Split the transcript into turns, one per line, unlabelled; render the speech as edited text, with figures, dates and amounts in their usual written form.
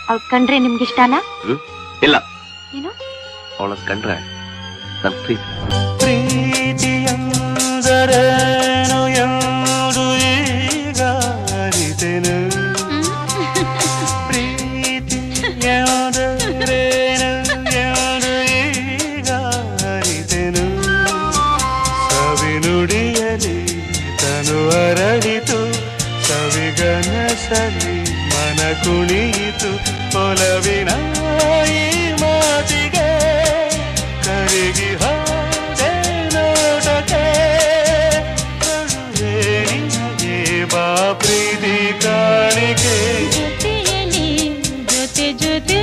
ಅವಳು ಕಂಡ್ರೆ ನಿಮ್ಗೆ ಇಷ್ಟನಾ?
ಇಲ್ಲ.
ಏನು?
ಅವಳ ಕಂಡ್ರೆ ನನ್ನ ಪ್ರೀತಿ.
ಪ್ರೀತಿಯಂದರೇನು ಎಂದು ಈಗ ಅರಿತೆನು. ಪ್ರೀತಿಯಂದರೇನು ಎಂದು ಈಗ ಅರಿತೆನು. ಸವಿನುಡಿಯಲಿ ತನು ಅರಳಿತು, ಸವಿಗನಸಲಿ ಮನ ಕುಣಿಯಿತು. ಒಲವಿನ ಈ ಮಾತಿಗೆ ಕರಗಿ ಹೋದೆ ನೋಟಕ್ಕೆ. ಕರುವೆ ನಿನಗೆ ಬಾ ಪ್ರೀತಿ ಕಾಣಿಕೆ.
ಜೊತೆಯಲ್ಲಿ ಜೊತೆ ಜೊತೆ